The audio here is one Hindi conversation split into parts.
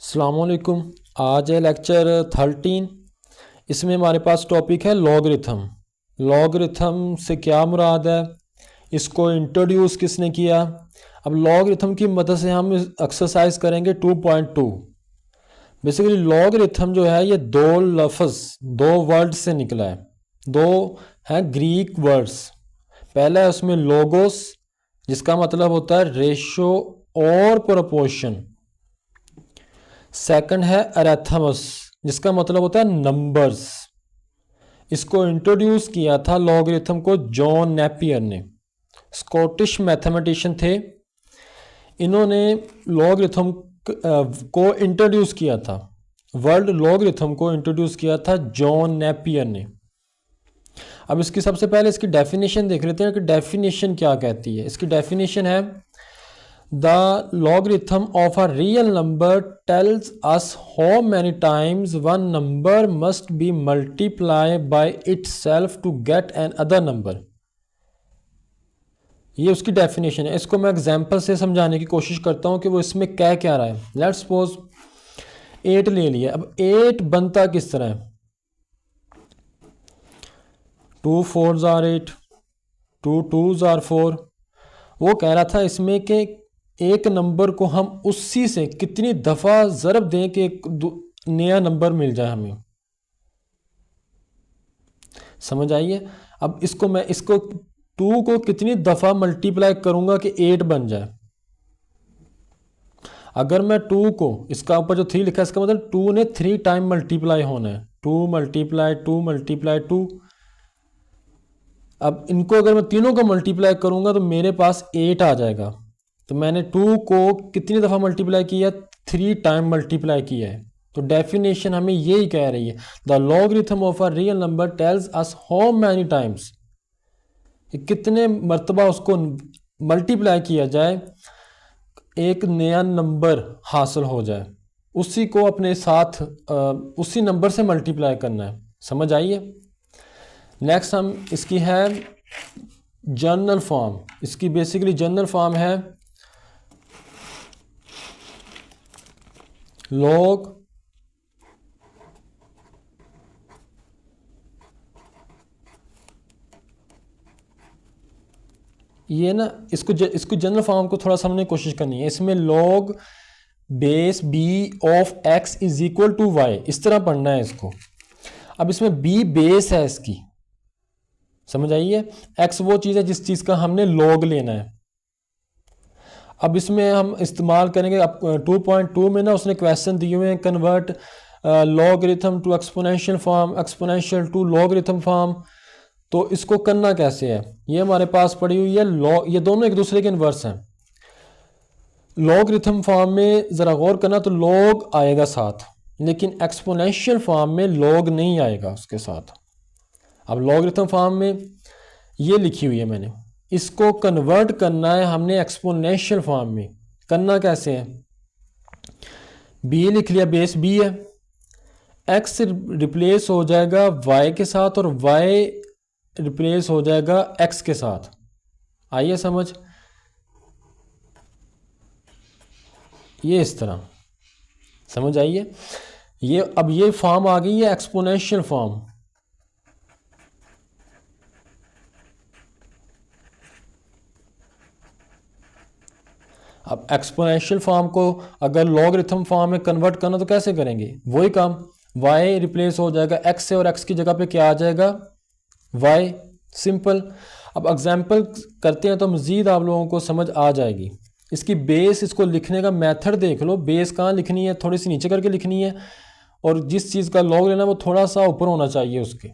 अस्सलामुअलैकुम। आज है लेक्चर 13। इसमें हमारे पास टॉपिक है लॉगरिथम। लॉगरिथम से क्या मुराद है, इसको इंट्रोड्यूस किसने किया। अब लॉगरिथम की मदद से हम एक्सरसाइज करेंगे 2.2। बेसिकली लॉगरिथम जो है ये दो लफ्ज़, दो वर्ड से निकला है, दो हैं ग्रीक वर्ड्स। पहला है उसमें लोगोस, जिसका मतलब होता है रेशो और प्रोपोर्शन। सेकंड है अरेथमस, जिसका मतलब होता है नंबर्स। इसको इंट्रोड्यूस किया था लॉगरिथम को जॉन नेपियर ने, स्कॉटिश मैथमेटिशियन थे। इन्होंने लॉगरिथम को इंट्रोड्यूस किया था, वर्ड लॉगरिथम को इंट्रोड्यूस किया था जॉन नेपियर ने। अब इसकी सबसे पहले इसकी डेफिनेशन देख लेते हैं कि डेफिनेशन क्या कहती है। इसकी डेफिनेशन है The logarithm of a real number tells us how many times one number must be multiplied by itself to get another number। ये उसकी डेफिनेशन है। इसको मैं एग्जांपल से समझाने की कोशिश करता हूँ कि वो इसमें क्या क्या रहा है। लेट्स सपोज 8 ले लिया। अब 8 बनता किस तरह है, 2 4s are 8, 2 2s are 4। वो कह रहा था इसमें कि एक नंबर को हम उसी से कितनी दफ़ा ज़रब दें कि एक नया नंबर मिल जाए हमें। समझ आइए। अब इसको 2 को कितनी दफ़ा मल्टीप्लाई करूंगा कि 8 बन जाए। अगर मैं 2 को, इसका ऊपर जो 3 लिखा है इसका मतलब 2 ने 3 टाइम मल्टीप्लाई होना है। 2 मल्टीप्लाई 2 मल्टीप्लाई 2। अब इनको अगर मैं तीनों को मल्टीप्लाई करूंगा तो मेरे पास 8 आ जाएगा। तो मैंने 2 को कितनी दफ़ा मल्टीप्लाई किया, 3 टाइम मल्टीप्लाई किया है। तो डेफिनेशन हमें यही कह रही है, the logarithm of a real number tells us how many times, कितने मरतबा उसको मल्टीप्लाई किया जाए एक नया नंबर हासिल हो जाए, उसी को अपने साथ उसी नंबर से मल्टीप्लाई करना है। समझ आइए। नेक्स्ट हम इसकी है जनरल फॉर्म। इसकी बेसिकली जनरल फॉर्म है लॉग ये ना इसको जनरल फॉर्म को थोड़ा समझने की कोशिश करनी है। इसमें log base b of x is equal to y, इस तरह पढ़ना है इसको। अब इसमें बी बेस है इसकी, समझ आइए। एक्स वो चीज़ है जिस चीज़ का हमने लॉग लेना है। अब इसमें हम इस्तेमाल करेंगे, अब 2.2 में ना उसने क्वेश्चन दिए हुए हैं, convert logarithm to exponential form, exponential to logarithm form. तो इसको करना कैसे है, ये हमारे पास पड़ी हुई है ये दोनों एक दूसरे के इन्वर्स हैं। लॉगरिथम फॉर्म में ज़रा गौर करना तो लॉग आएगा साथ, लेकिन एक्सपोनेंशियल फॉर्म में लॉग नहीं आएगा उसके साथ। अब लॉगरिथम फॉर्म में ये लिखी हुई है मैंने, इसको कन्वर्ट करना है हमने एक्सपोनेंशियल फॉर्म में। करना कैसे है, बी लिख लिया, बेस बी है, एक्स रिप्लेस हो जाएगा वाई के साथ और वाई रिप्लेस हो जाएगा एक्स के साथ। आइए समझ, ये इस तरह समझ आइए। ये अब ये फॉर्म आ गई है एक्सपोनेंशियल फॉर्म। अब एक्सपोनेंशियल फॉर्म को अगर लॉगरिथम फॉर्म में कन्वर्ट करना तो कैसे करेंगे, वही काम, y रिप्लेस हो जाएगा x से और x की जगह पे क्या आ जाएगा, y। सिंपल। अब एग्जांपल करते हैं तो मज़ीद आप लोगों को समझ आ जाएगी। इसकी बेस, इसको लिखने का मेथड देख लो। बेस कहाँ लिखनी है, थोड़ी सी नीचे करके लिखनी है, और जिस चीज़ का लॉग लेना वो थोड़ा सा ऊपर होना चाहिए उसके।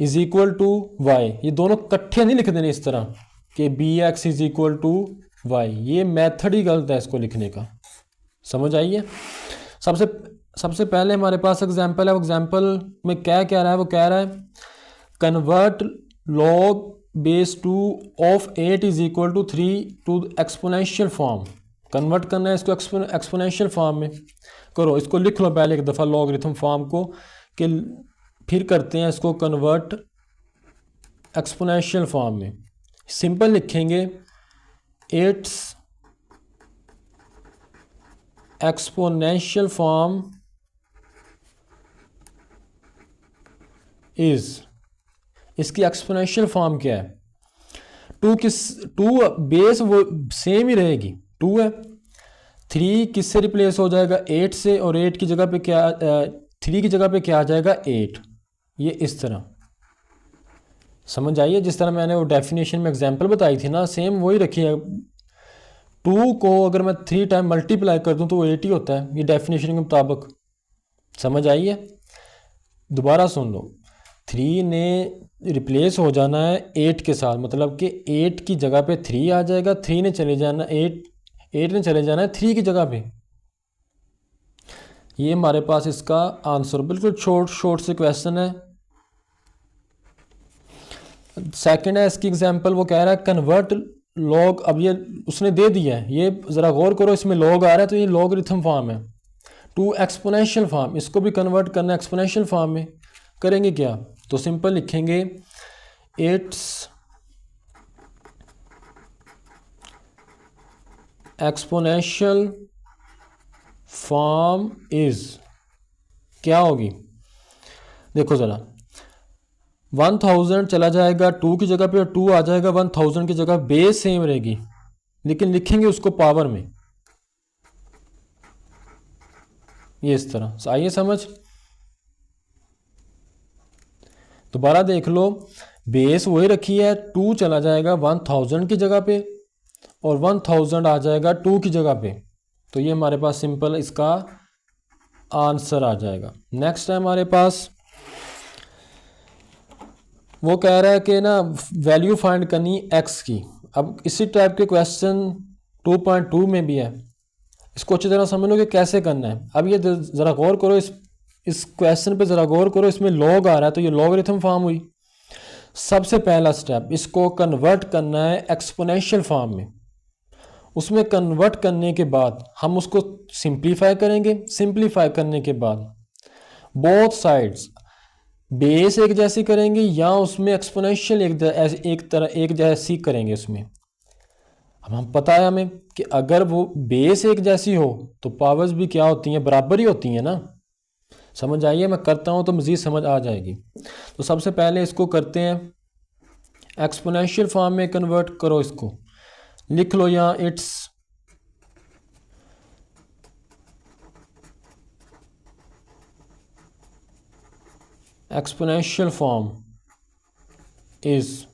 इज इक्वल टू वाई, ये दोनों इकट्ठे नहीं लिख देने इस तरह कि b x is equal to y, ये मेथड ही गलत है इसको लिखने का। समझ आइए। सबसे पहले हमारे पास एग्जांपल है। वो एग्जांपल में क्या कह रहा है, वो कह रहा है convert log base 2 of 8 is equal to 3 to exponential form. Convert करना है इसको एक्सपोनेंशियल फॉर्म में। करो, इसको लिख लो पहले एक दफ़ा लॉगरिथम फॉर्म को, कि फिर करते हैं इसको कन्वर्ट एक्सपोनेंशियल फॉर्म में। सिंपल लिखेंगे 8 एक्सपोनेंशियल फॉर्म इज, इसकी एक्सपोनेंशियल फॉर्म क्या है? टू बेस वो सेम ही रहेगी, 2 है। 3 किससे रिप्लेस हो जाएगा? 8 से, और 8 की जगह पे क्या 3 की जगह पे क्या आ जाएगा? 8। ये इस तरह समझ आइए, जिस तरह मैंने वो डेफिनेशन में एग्जांपल बताई थी ना, सेम वही रखी है। 2 को अगर मैं 3 टाइम मल्टीप्लाई कर दूं तो वो 8 ही होता है, ये डेफिनेशन के मुताबिक। समझ आइए, दोबारा सुन लो। 3 ने रिप्लेस हो जाना है 8 के साथ, मतलब कि 8 की जगह पे 3 आ जाएगा। 3 ने चले जाना 8 ने चले जाना है 3 की जगह पे। ये हमारे पास इसका आंसर, बिल्कुल शॉर्ट से क्वेश्चन है। सेकंड है इसकी एग्जांपल, वो कह रहा है कन्वर्ट लॉग। अब ये उसने दे दिया है, ये ज़रा गौर करो, इसमें लॉग आ रहा है तो ये लॉगरिथम फॉर्म है, टू एक्सपोनेंशियल फॉर्म। इसको भी कन्वर्ट करना एक्सपोनेंशियल फॉर्म में। करेंगे क्या? तो सिंपल लिखेंगे, इट्स एक्सपोनेंशियल फॉर्म इज, क्या होगी? देखो ज़रा, 1000 चला जाएगा 2 की जगह पे और 2 आ जाएगा 1000 की जगह। बेस सेम रहेगी लेकिन लिखेंगे उसको पावर में, ये इस तरह। आइए समझ, दोबारा देख लो। बेस वही रखी है, 2 चला जाएगा 1000 की जगह पे और 1000 आ जाएगा 2 की जगह पे। तो ये हमारे पास सिंपल इसका आंसर आ जाएगा। नेक्स्ट है हमारे पास, वो कह रहा है कि ना वैल्यू फाइंड करनी एक्स की। अब इसी टाइप के क्वेश्चन 2.2 में भी है, इसको अच्छी तरह समझ लो कि कैसे करना है। अब ये ज़रा गौर करो, इस क्वेश्चन पे ज़रा गौर करो, इसमें लॉग आ रहा है तो ये लॉगरिथम फॉर्म हुई। सबसे पहला स्टेप, इसको कन्वर्ट करना है एक्सपोनेंशियल फॉर्म में। उसमें कन्वर्ट करने के बाद हम उसको सिंप्लीफाई करेंगे। सिंप्लीफाई करने के बाद बोथ साइड्स बेस एक जैसी करेंगे या उसमें एक्सपोनेंशियल एक जैसी करेंगे उसमें। अब हम पता है हमें कि अगर वो बेस एक जैसी हो तो पावर्स भी क्या होती हैं? बराबर ही होती हैं ना। समझ आइए, मैं करता हूँ तो मज़ीद समझ आ जाएगी। तो सबसे पहले इसको करते हैं एक्सपोनेंशियल फॉर्म में कन्वर्ट करो। इसको लिख लो यहाँ, इट्स एक्सपोनेंशियल फॉर्म इज,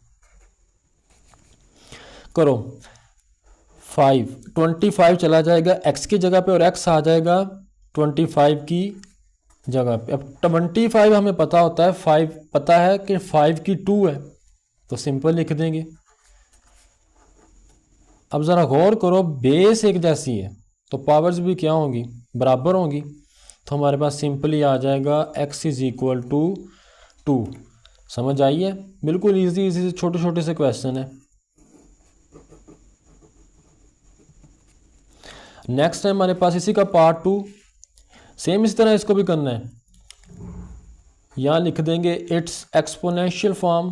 करो 25 चला जाएगा x की जगह पे और x आ जाएगा 25 की जगह पे। अब 25 हमें पता होता है, 5 पता है कि 5 की 2 है तो सिंपल लिख देंगे। अब ज़रा गौर करो, बेस एक जैसी है तो पावर्स भी क्या होंगी? बराबर होंगी। तो हमारे पास सिंपली आ जाएगा x इज इक्वल टू 2। समझ आइए, बिल्कुल इजी से छोटे छोटे से क्वेश्चन है। नेक्स्ट है हमारे पास इसी का पार्ट 2। सेम इस तरह इसको भी करना है। यहाँ लिख देंगे इट्स एक्सपोनेंशियल फॉर्म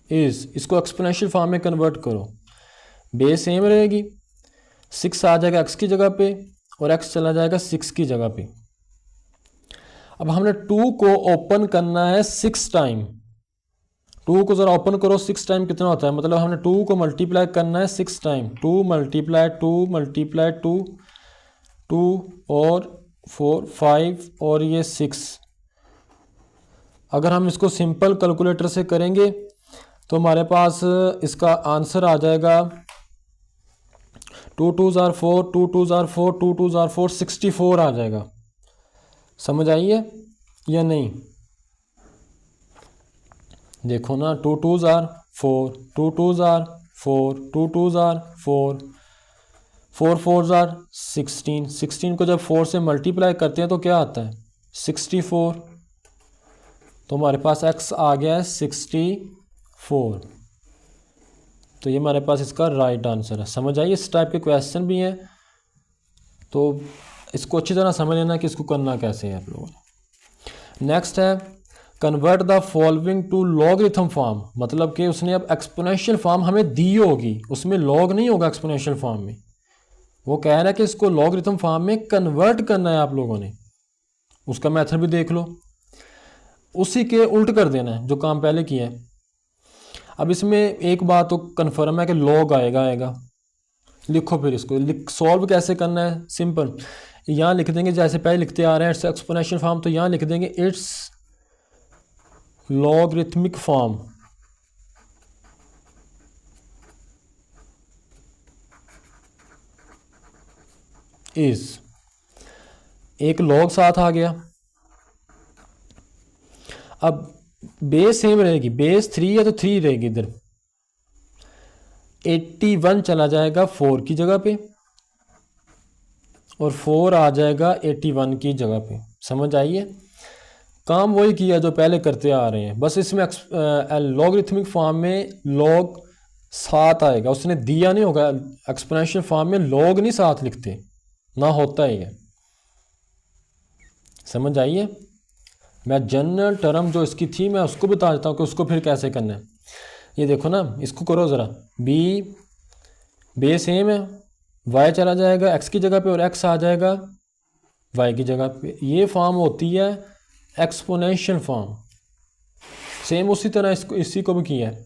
इज, इसको एक्सपोनेंशियल फॉर्म में कन्वर्ट करो। बेस सेम रहेगी, 6 आ जाएगा x की जगह पे और x चला जाएगा 6 की जगह पे। अब हमने 2 को ओपन करना है 6 टाइम। 2 को ज़रा ओपन करो 6 टाइम कितना होता है? मतलब हमने 2 को मल्टीप्लाई करना है 6 टाइम। 2 मल्टीप्लाई 2 मल्टीप्लाई 2, 2 और 4 5 और ये 6। अगर हम इसको सिंपल कैलकुलेटर से करेंगे तो हमारे पास इसका आंसर आ जाएगा 2 2 ज़ार 4, 2 2 ज़ार 4, 2 2 ज़ार 4, 64 आ जाएगा। समझ आइए या नहीं? देखो ना, 2 2 ज़ार 4, 2 2 ज़ार 4, 2 2 ज़ार 4, 4 4 ज़ार 16। 16 को जब 4 से मल्टीप्लाई करते हैं तो क्या आता है? 64। तो हमारे पास x आ गया है 64। तो ये हमारे पास इसका राइट आंसर है। समझ आइए, इस टाइप के क्वेश्चन भी हैं तो इसको अच्छी तरह समझ लेना कि इसको करना कैसे है आप लोगों ने। नेक्स्ट है convert the following to logarithm form, मतलब कि उसने अब एक्सपोनेंशियल फॉर्म हमें दी होगी, उसमें लॉग नहीं होगा एक्सपोनेंशियल फॉर्म में। वो कह रहा है कि इसको लॉगरिथम फॉर्म में कन्वर्ट करना है आप लोगों ने, उसका मेथड भी देख लो, उसी के उल्ट कर देना है जो काम पहले किया है। अब इसमें एक बात तो कन्फर्म है कि लॉग आएगा। लिखो फिर इसको सॉल्व कैसे करना है, सिंपल, यहाँ लिख देंगे जैसे पहले लिखते आ रहे हैं इट्स एक्सपोनेंशियल फॉर्म, तो यहाँ लिख देंगे इट्स लॉगरिथमिक फॉर्म इज, एक लॉग साथ आ गया। अब बेस सेम रहेगी, बेस 3 है तो 3 रहेगी इधर, 81 चला जाएगा 4 की जगह पे और 4 आ जाएगा 81 की जगह पे। समझ आइए, काम वही किया जो पहले करते आ रहे हैं, बस इसमें लॉगरिथमिक फॉर्म में लॉग साथ आएगा, उसने दिया नहीं होगा। एक्सपोनेंशियल फॉर्म में लॉग नहीं साथ लिखते, ना होता ही है। समझ आइए, मैं जनरल टर्म जो इसकी थी मैं उसको बता देता हूँ कि उसको फिर कैसे करना है। ये देखो ना, इसको करो ज़रा, बी बेस सेम है, y चला जाएगा x की जगह पे और x आ जाएगा y की जगह पे। ये फॉर्म होती है एक्सपोनेंशियल फॉर्म। सेम उसी तरह इसको इसी को भी किया है,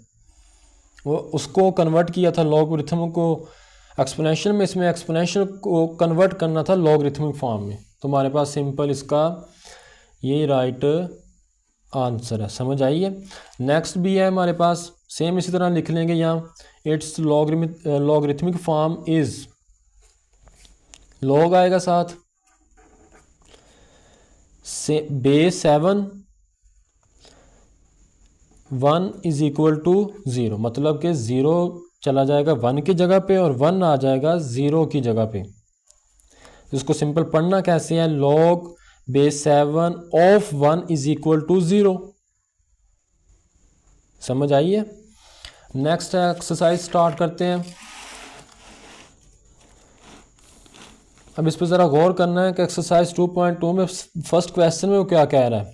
वो उसको कन्वर्ट किया था लॉगरिथम को एक्सपोनेंशियल में, इसमें एक्सपोनेंशियल को कन्वर्ट करना था लॉगरिथमिक फॉर्म में। तुम्हारे पास सिंपल इसका ये राइट आंसर है। समझ आइए, नेक्स्ट भी है हमारे पास, सेम इसी तरह लिख लेंगे यहाँ, it's logarithmic form is, log आएगा साथ, बेस 7 1 इज इक्वल टू 0, मतलब कि 0 चला जाएगा 1 की जगह पे और 1 आ जाएगा 0 की जगह पे। इसको सिंपल पढ़ना कैसे है, log base 7 of 1 is equal to 0। समझ आइए, नेक्स्ट एक्सरसाइज स्टार्ट करते हैं। अब इस पर ज़रा गौर करना है कि एक्सरसाइज 2.2 में फर्स्ट क्वेश्चन में वो क्या कह रहा है।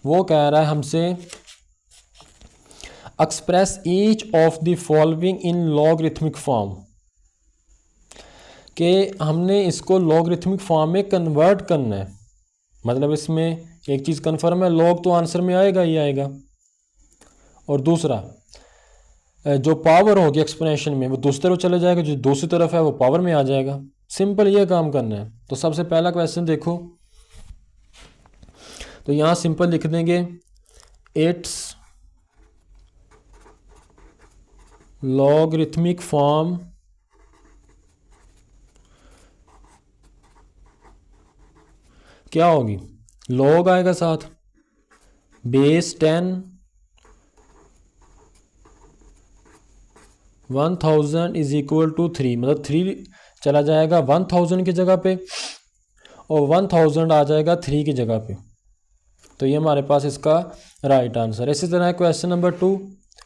वो कह रहा है हमसे express each of the following in logarithmic form, कि हमने इसको लॉगरिथमिक फॉर्म में कन्वर्ट करना है। मतलब इसमें एक चीज़ कन्फर्म है, लॉग तो आंसर में आएगा ही आएगा, और दूसरा जो पावर होगी एक्सपोनेंशियल में वो दूसरी तरफ चले जाएगा, जो दूसरी तरफ है वो पावर में आ जाएगा। सिंपल ये काम करना है। तो सबसे पहला क्वेश्चन देखो, तो यहाँ सिंपल लिख देंगे इट्स लॉगरिथमिक फॉर्म क्या होगी, लॉग आएगा साथ, बेस 10 1000 इज इक्वल टू 3, मतलब 3 चला जाएगा 1000 की जगह पे और 1000 आ जाएगा 3 की जगह पे। तो ये हमारे पास इसका राइट आंसर है। इसी तरह क्वेश्चन नंबर 2,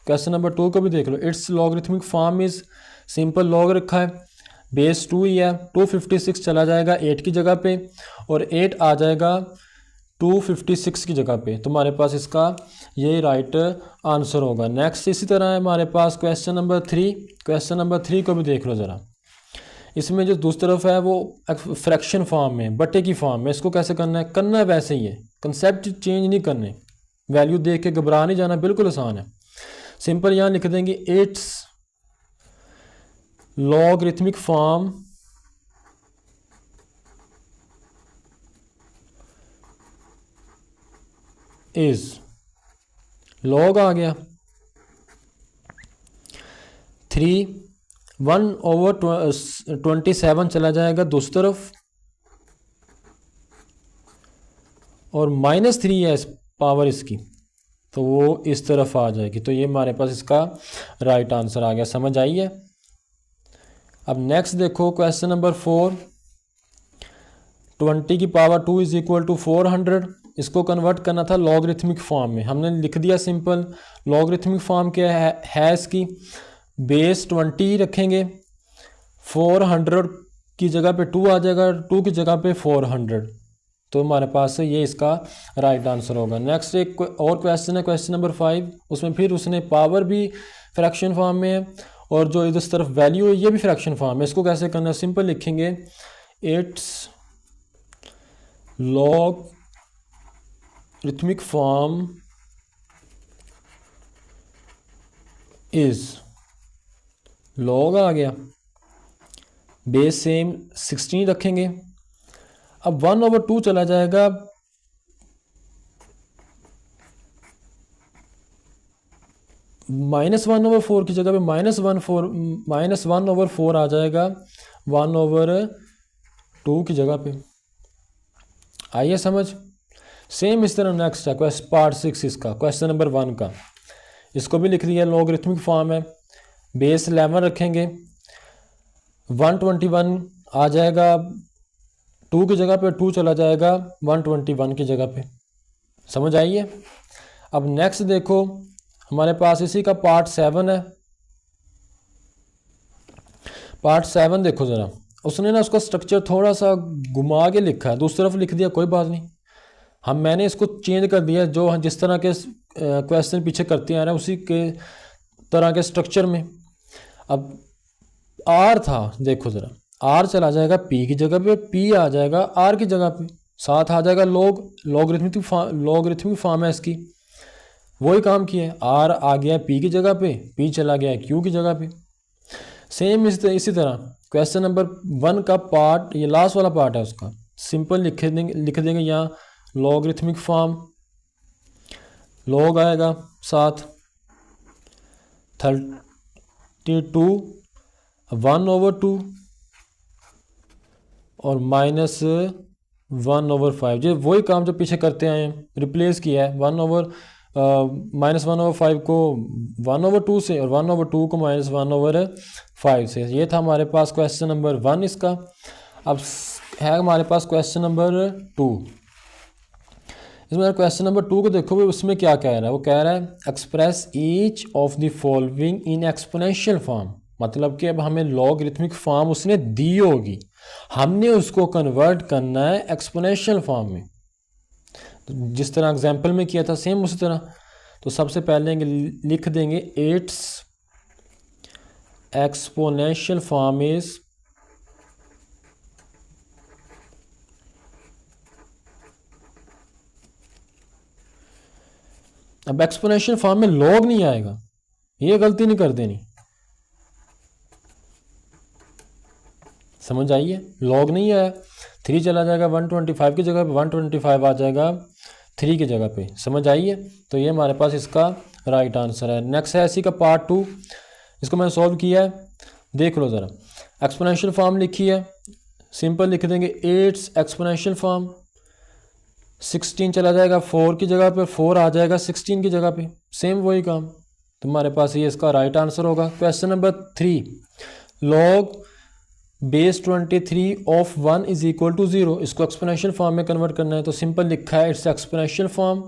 क्वेश्चन नंबर 2 को भी देख लो, it's logarithmic form is, simple log रखा है, बेस 2 ही है, 256 चला जाएगा 8 की जगह पे और 8 आ जाएगा 256 की जगह पे। तुम्हारे पास इसका ये राइट आंसर होगा। नेक्स्ट इसी तरह है हमारे पास क्वेश्चन नंबर 3, क्वेश्चन नंबर 3 को भी देख लो ज़रा। इसमें जो दूसरी तरफ है वो फ्रैक्शन फॉर्म में, बट्टे की फॉर्म में। इसको कैसे करना है, करना है वैसे ही है, कंसेप्ट चेंज नहीं करने, वैल्यू देख के घबरा नहीं जाना, बिल्कुल आसान है। सिंपल यहाँ लिख देंगे it's logarithmic form is, log आ गया 3 1/27 चला जाएगा दूसरी तरफ और -3 है पावर इसकी, तो वो इस तरफ आ जाएगी। तो ये हमारे पास इसका राइट आंसर आ गया। समझ आई है। अब नेक्स्ट देखो क्वेश्चन नंबर 4, 20 की पावर 2 इज इक्वल टू 400। इसको कन्वर्ट करना था लॉगरिथमिक फॉर्म में, हमने लिख दिया सिंपल। लॉगरिथमिक फॉर्म क्या है इसकी, बेस 20 रखेंगे, 400 की जगह पे 2 आ जाएगा, 2 की जगह पे 400, तो हमारे पास ये इसका राइट आंसर होगा। नेक्स्ट एक और क्वेश्चन है, क्वेश्चन नंबर 5। उसमें फिर उसने पावर भी फ्रैक्शन फॉर्म में है और जो इस तरफ वैल्यू है ये भी फ्रैक्शन फॉर्म है। इसको कैसे करना है, सिंपल लिखेंगे it's logarithmic form is, log आ गया, बेस सेम 16 रखेंगे। अब 1/2 चला जाएगा -1/4 की जगह पे -1/4 आ जाएगा 1/2 की जगह पे। आइए समझ। सेम इस तरह नेक्स्ट है क्वेश्चन पार्ट 6 इसका, क्वेश्चन नंबर 1 का। इसको भी लिख दिया, लॉगरिथमिक फॉर्म है, बेस 11 रखेंगे, 121 आ जाएगा, 2 की जगह पे 2 चला जाएगा 121 की जगह पे। समझ आई है। अब नेक्स्ट देखो हमारे पास इसी का पार्ट 7 है। पार्ट 7 देखो ज़रा, उसने ना उसका स्ट्रक्चर थोड़ा सा घुमा के लिखा है, दूसरी तरफ लिख दिया, कोई बात नहीं, मैंने इसको चेंज कर दिया, जो हम जिस तरह के क्वेश्चन पीछे करते आ रहे हैं उसी के तरह के स्ट्रक्चर में। अब आर था, देखो ज़रा, आर चला जाएगा पी की जगह पे, पी आ जाएगा आर की जगह पे, साथ आ जाएगा लॉगरिथमिक फॉर्म है इसकी, वही काम किया है। आर आ गया पी की जगह पे, पी चला गया क्यू की जगह पे। सेम इसी तरह क्वेश्चन नंबर 1 का पार्ट, ये लास्ट वाला पार्ट है उसका, सिंपल लिख देंगे यहाँ लॉगरिथमिक फॉर्म, लॉग आएगा साथ 32 1/2 और -1/5। जो वही काम जो पीछे करते आए हैं, रिप्लेस किया है -1/5 को 1/2 से और 1/2 को -1/5 से। ये था हमारे पास क्वेश्चन नंबर 1 इसका। अब है हमारे पास क्वेश्चन नंबर 2। इसमें क्वेश्चन नंबर 2 को देखो भाई, उसमें क्या कह रहा है, वो कह रहा है express each of the following in exponential form. मतलब कि अब हमें लॉगरिथमिक फॉर्म उसने दी होगी, हमने उसको कन्वर्ट करना है एक्सपोनेंशियल फॉर्म में। तो जिस तरह एग्जांपल में किया था सेम उसी तरह। तो सबसे पहले लिख देंगे इट्स एक्सपोनेंशियल फॉर्म इज अब एक्सपोनेंशियल फॉर्म में लॉग नहीं आएगा, ये गलती नहीं कर देनी, समझ आइए। लॉग नहीं आया, 3 चला जाएगा 125 की जगह पे, 125 आ जाएगा 3 की जगह पे। समझ आइए। तो ये हमारे पास इसका राइट आंसर है। नेक्स्ट है इसी का पार्ट 2, इसको मैंने सॉल्व किया है, देख लो ज़रा। एक्सपोनेंशियल फॉर्म लिखी है, सिंपल लिख देंगे इट्स एक्सपोनेंशियल फॉर्म, 16 चला जाएगा 4 की जगह पे, 4 आ जाएगा 16 की जगह पे, सेम वही काम। तुम्हारे पास ये इसका राइट आंसर होगा। Question number 3, log base 23 of 1 is equal to 0। इसको एक्सपोनेंशियल फॉर्म में कन्वर्ट करना है, तो सिंपल लिखा है इट्स एक्सपोनेंशियल फॉर्म,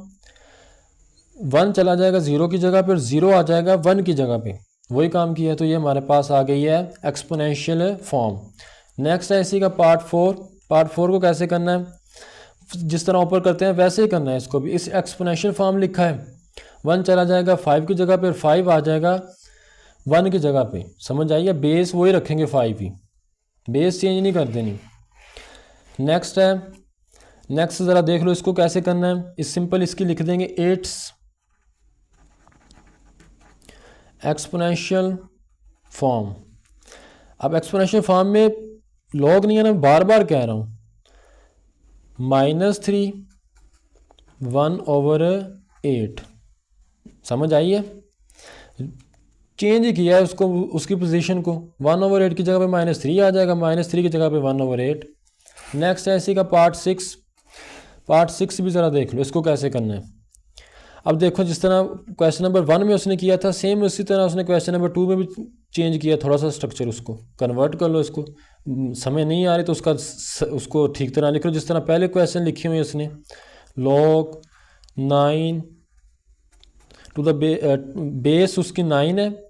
1 चला जाएगा 0 की जगह पर, 0 आ जाएगा 1 की जगह पे, वही काम किया है। तो ये हमारे पास आ गई है एक्सपोनेंशियल फॉर्म। नेक्स्ट है इसी का पार्ट 4। पार्ट 4 को कैसे करना है, जिस तरह ऊपर करते हैं वैसे ही करना है इसको भी। इस एक्सपोनेंशियल फॉर्म लिखा है, 1 चला जाएगा 5 की जगह पर, 5 आ जाएगा 1 की जगह पे। समझ आइए, बेस वही रखेंगे 5 ही, बेस चेंज नहीं कर देनी। नेक्स्ट है, नेक्स्ट ज़रा देख लो इसको कैसे करना है। इस सिंपल इसकी लिख देंगे इट्स एक्सपोनेंशियल फॉर्म। अब एक्सपोनेंशियल फॉर्म में लॉग नहीं है ना, बार बार कह रहा हूँ, -3 1/8। समझ आइए, चेंज ही किया है उसको, उसकी पोजीशन को, 1/8 की जगह पे -3 आ जाएगा, -3 की जगह पे 1/8। नेक्स्ट है इसी का पार्ट 6। पार्ट 6 भी ज़रा देख लो इसको कैसे करना है। अब देखो जिस तरह क्वेश्चन नंबर 1 में उसने किया था, सेम उसी तरह उसने क्वेश्चन नंबर 2 में भी चेंज किया, थोड़ा सा स्ट्रक्चर, उसको कन्वर्ट कर लो। इसको समझ नहीं आ रही तो उसको ठीक तरह लिख लो, जिस तरह पहले क्वेश्चन लिखे हुए उसने, log 9 टू द बेस उसकी 9 है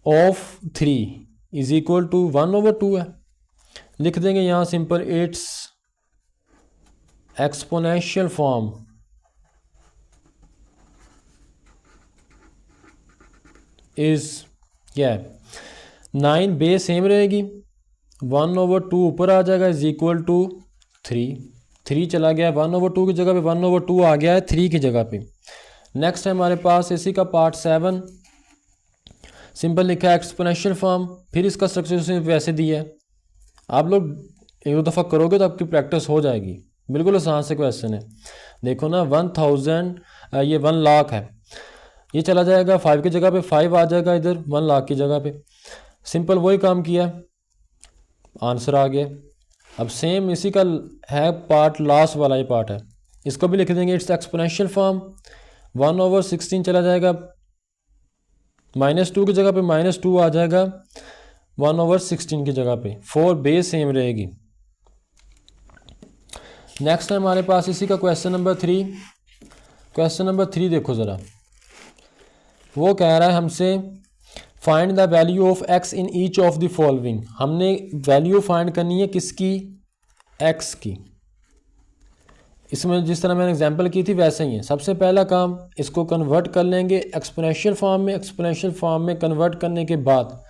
ऑफ 3 इज इक्वल टू 1/2 है। लिख देंगे यहाँ simple it's exponential form is क्या है, 9 बेस सेम रहेगी, 1/2 ऊपर आ जाएगा इज इक्वल टू 3 चला गया है 1/2 की जगह पे, 1/2 आ गया है 3 की जगह पे। नेक्स्ट है हमारे पास इसी का पार्ट 7, सिंपल लिखा है एक्सपोनेंशियल फॉर्म, फिर इसका स्ट्रक्चर उसने वैसे दिया है। आप लोग एक दो दफ़ा करोगे तो आपकी प्रैक्टिस हो जाएगी, बिल्कुल आसान से क्वेश्चन है। देखो ना 1000 ये 1 लाख है, ये चला जाएगा 5 की जगह पे, 5 आ जाएगा इधर 1 लाख की जगह पे। सिंपल वही काम किया, आंसर आ गया। अब सेम इसी का है पार्ट, लास्ट वाला ये पार्ट है, इसको भी लिख देंगे इट्स एक्सपोनेंशियल फॉर्म। 1/16 चला जाएगा -2 की जगह पे, -2 आ जाएगा 1/16 की जगह पे, 4 बेस सेम रहेगी। नेक्स्ट है हमारे पास इसी का क्वेश्चन नंबर 3। क्वेश्चन नंबर 3 देखो ज़रा, वो कह रहा है हमसे find the value of x in each of the following. हमने वैल्यू फाइंड करनी है किसकी, x की। इसमें जिस तरह मैंने एग्जांपल की थी वैसे ही है। सबसे पहला काम इसको कन्वर्ट कर लेंगे एक्सपोनेंशियल फॉर्म में। एक्सपोनेंशियल फॉर्म में कन्वर्ट करने के बाद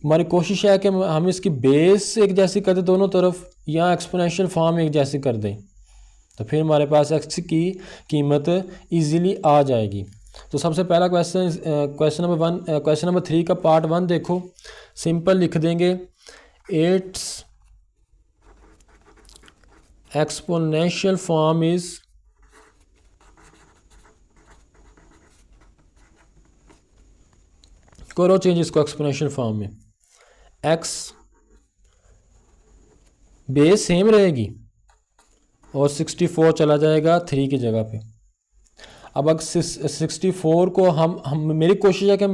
हमारी कोशिश है कि हम इसकी बेस एक जैसी कर दें दोनों तरफ, या एक्सपोनेंशियल फॉर्म एक जैसी कर दें, तो फिर हमारे पास x की कीमत ईजीली आ जाएगी। तो सबसे पहला क्वेश्चन नंबर 3 का पार्ट 1 देखो, सिंपल लिख देंगे इट्स एक्सपोनेंशियल फॉर्म इज करो चेंज इसको एक्सपोनेंशियल फॉर्म में, x बेस सेम रहेगी और 64 चला जाएगा 3 की जगह पे। अब अगर 64 को हम मेरी कोशिश है कि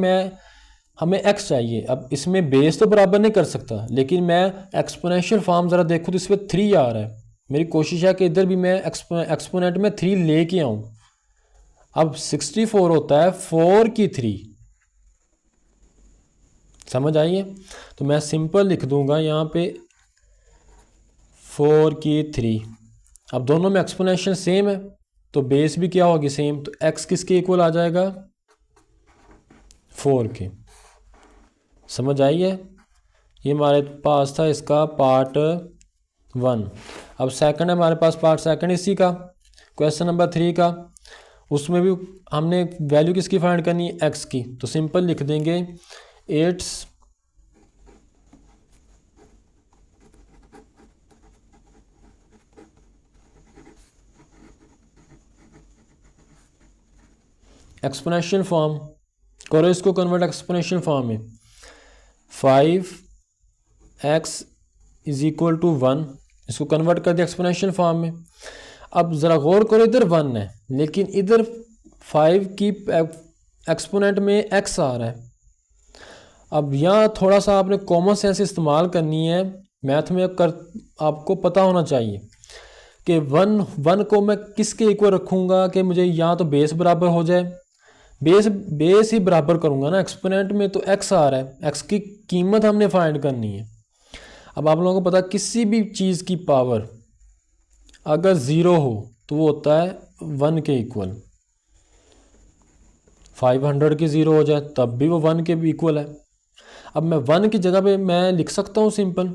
हमें x चाहिए। अब इसमें बेस तो बराबर नहीं कर सकता, लेकिन मैं एक्सपोनेंशियल फॉर्म ज़रा देखूँ तो इस पर 3 आ रहा है। मेरी कोशिश है कि इधर भी मैं एक्सपोनेंट में 3 लेके आऊँ। अब 64 होता है 4 की 3, समझ आइए। तो मैं सिंपल लिख दूंगा यहाँ पे 4 की 3। अब दोनों में एक्सपोनेंशियल सेम है तो बेस भी क्या होगी, सेम। तो x किसके इक्वल आ जाएगा, 4 के। समझ आइए, ये हमारे पास था इसका पार्ट 1। अब सेकंड है हमारे पास पार्ट सेकंड इसी का, क्वेश्चन नंबर 3 का। उसमें भी हमने वैल्यू किसकी फाइंड करनी है, x की। तो सिंपल लिख देंगे इट्स एक्सपोनेंशियल फॉर्म, करो इसको कन्वर्ट एक्सपोनेंशियल फॉर्म में। 5x इज इक्वल टू 1, इसको कन्वर्ट कर दिया एक्सपोनेंशियल फॉर्म में। अब ज़रा गौर करो, इधर 1 है लेकिन इधर 5 की एक्सपोनेंट में x आ रहा है। अब यहाँ थोड़ा सा आपने कॉमन सेंस इस्तेमाल करनी है। मैथ में आपको पता होना चाहिए कि 1 को मैं किसके इक्वल रखूँगा कि मुझे यहाँ तो बेस बराबर हो जाए। बेस ही बराबर करूँगा ना, एक्सपोनेंट में तो x आ रहा है, x की कीमत हमने फाइंड करनी है। अब आप लोगों को पता किसी भी चीज़ की पावर अगर 0 हो तो वो होता है 1 के इक्वल। 500 की 0 हो जाए तब भी वो 1 के भी इक्वल है। अब मैं 1 की जगह पे मैं लिख सकता हूँ सिंपल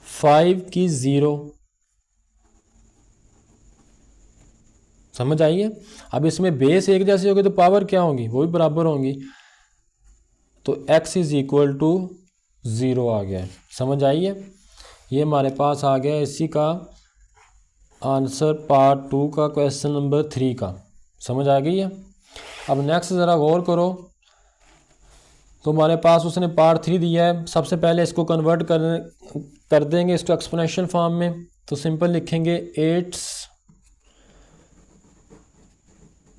5 की 0, समझ आइए। अब इसमें बेस एक जैसी होगी तो पावर क्या होंगी, वो भी बराबर होंगी। तो x इज इक्वल टू 0 आ गया है, समझ आइए। ये हमारे पास आ गया इसी का आंसर पार्ट 2 का क्वेश्चन नंबर 3 का, समझ आ गई है। अब नेक्स्ट ज़रा गौर करो, तो हमारे पास उसने पार्ट 3 दिया है। सबसे पहले इसको कन्वर्ट कर देंगे इसको एक्सपोनेंशियल फॉर्म में। तो सिंपल लिखेंगे it's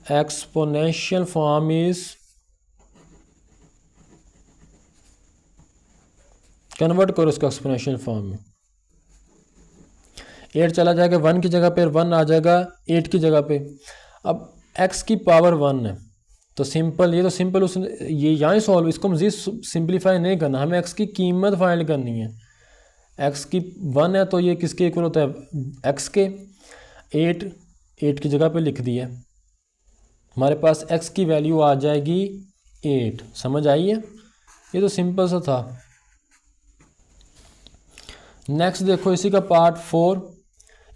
exponential form is convert करो इसको एक्सपोनेंशियल फॉर्म में। 8 चला जाएगा 1 की जगह पे, 1 आ जाएगा 8 की जगह पे। अब x की पावर 1 है तो सिंपल, ये तो सिंपल उसने ये यहाँ ही सॉल्व, इसको मज़ीद सिंप्लीफाई नहीं करना, हमें x की कीमत फाइंड करनी है। एक्स की 1 है तो ये किसके इक्वल होता है, एक्स के। 8 की जगह पे लिख दिया, हमारे पास एक्स की वैल्यू आ जाएगी 8। समझ आई है, ये तो सिंपल सा था। नेक्स्ट देखो इसी का पार्ट 4,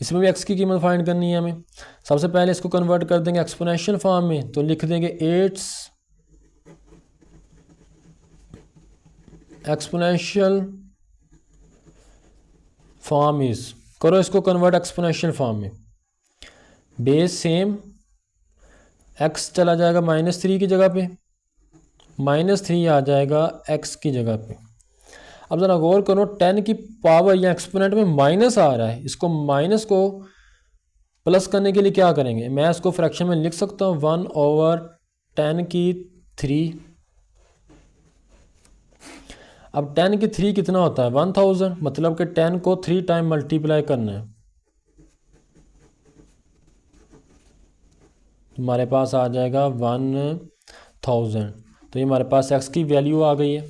इसमें भी एक्स की कीमत फाइंड करनी है हमें। सबसे पहले इसको कन्वर्ट कर देंगे एक्सपोनेंशियल फॉर्म में, तो लिख देंगे 8 एक्सपोनेंशियल फॉर्म इज, करो इसको कन्वर्ट एक्सपोनेंशियल फॉर्म में। बेस सेम, एक्स चला जाएगा -3 की जगह पे, -3 आ जाएगा एक्स की जगह पे। अब ज़रा गौर करो, 10 की पावर या एक्सपोनेंट में माइनस आ रहा है, इसको माइनस को प्लस करने के लिए क्या करेंगे, मैं इसको फ्रैक्शन में लिख सकता हूँ 1/10⁻3। अब 10 की 3 कितना होता है 1000, मतलब कि 10 को 3 टाइम मल्टीप्लाई करना है, हमारे पास आ जाएगा 1000। तो ये हमारे पास एक्स की वैल्यू आ गई है।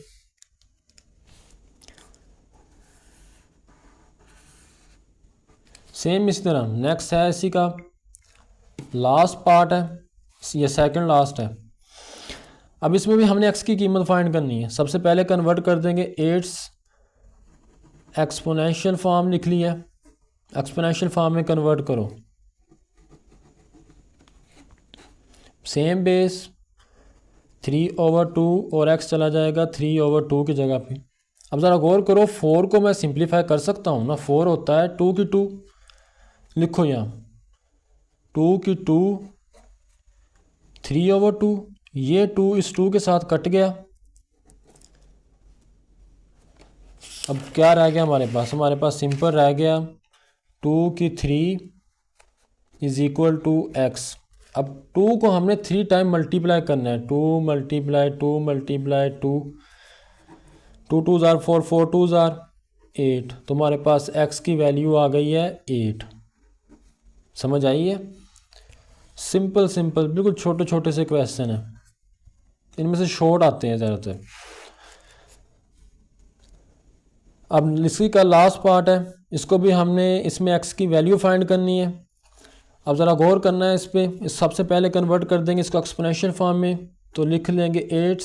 सेम इसी तरह नेक्स्ट है, इसी का लास्ट पार्ट है, ये सेकंड लास्ट है। अब इसमें भी हमने एक्स की कीमत फाइंड करनी है। सबसे पहले कन्वर्ट कर देंगे 8 एक्सपोनेंशियल फॉर्म लिख लिया, एक्सपोनेंशियल फॉर्म में कन्वर्ट करो। सेम बेस 3/2 और एक्स चला जाएगा 3/2 की जगह पे। अब ज़रा गौर करो, 4 को मैं सिंप्लीफाई कर सकता हूँ ना, 4 होता है 2 की 2, लिखो यहाँ 2 की 2 3/2, ये 2 इस 2 के साथ कट गया। अब क्या रह गया हमारे पास सिंपल रह गया 2 की 3 इज इक्वल टू एक्स। अब 2 को हमने 3 टाइम मल्टीप्लाई करना है, 2 मल्टीप्लाई 2 मल्टीप्लाई 2, 2 2 ज़ार 4, 4 2 ज़ार 8, तो हमारे पास x की वैल्यू आ गई है 8। समझ आई है, सिंपल सिंपल बिल्कुल छोटे छोटे से क्वेश्चन है, इनमें से शॉर्ट आते हैं ज़्यादातर। अब इसी का लास्ट पार्ट है, इसको भी हमने इसमें x की वैल्यू फाइंड करनी है। अब ज़रा गौर करना है इस पर, इस सबसे पहले कन्वर्ट कर देंगे इसको एक्सपोनेंशियल फॉर्म में, तो लिख लेंगे 8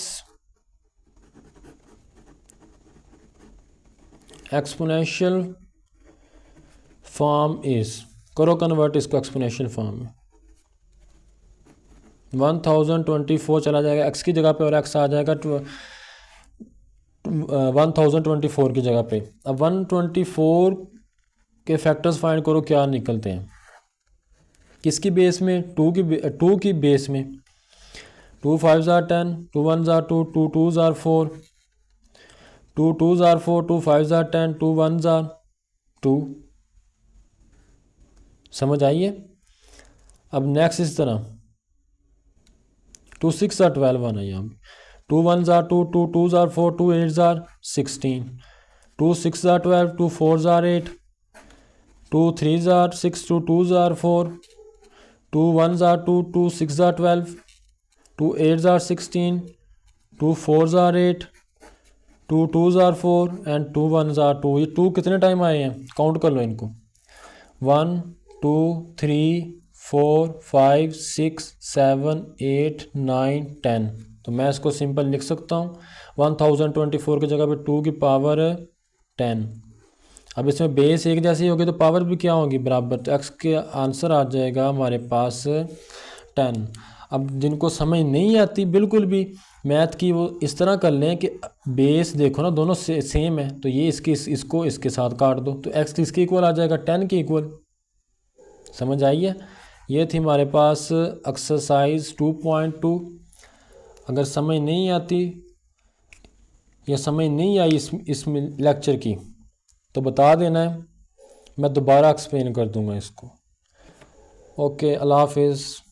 एक्सपोनेंशियल फॉर्म इज, करो कन्वर्ट इसको एक्सपोनेंशियल फॉर्म में। 1024 चला जाएगा एक्स की जगह पे और एक्स आ जाएगा 1024 की जगह पे। अब 124 के फैक्टर्स फाइंड करो क्या निकलते हैं, किसकी बेस में, 2 की बेस में। 2 5 ज़ार 10, 2 1 ज़ार 2, 2 2 ज़ार 4, 2 2 ज़ार 4, 2 5 ज़ार 10, 2 1 ज़ार 2। समझ आइए। अब नेक्स्ट इस तरह 2 6 ज़ार 12 आना यहाँ, 2 1 ज़ार 2, 2 2 ज़ार 4, 2 8 ज़ार 16, 2 6 ज़ार 12, 2 4 ज़ार 8, 2 3 ज़ार 6, 2 2 ज़ार 4, 2 1 ज़ार 2, 2 6 ज़ार 12, 2 8 ज़ार 16, 2 4 ज़ार 8, 2 2 ज़ार 4 एंड 2 1 ज़ार 2। ये 2 कितने टाइम आए हैं, काउंट कर लो इनको, 1 2 3 4 5 6 7 8 9 10। तो मैं इसको सिंपल लिख सकता हूँ 1024 की जगह पे 2 की पावर 10। अब इसमें बेस एक जैसी होगी तो पावर भी क्या होगी बराबर, तो एक्स के आंसर आ जाएगा हमारे पास 10। अब जिनको समझ नहीं आती बिल्कुल भी मैथ की, वो इस तरह कर लें कि बेस देखो ना दोनों सेम है, तो ये इसको इसके साथ काट दो, तो एक्स किसके इक्वल आ जाएगा 10 के इक्वल। समझ आइए, ये थी हमारे पास एक्सरसाइज 2.2। अगर समझ नहीं आती या समझ नहीं आई इस लेक्चर की तो बता देना है, मैं दोबारा एक्सप्लेन कर दूंगा इसको। ओके, अल्लाह हाफिज़।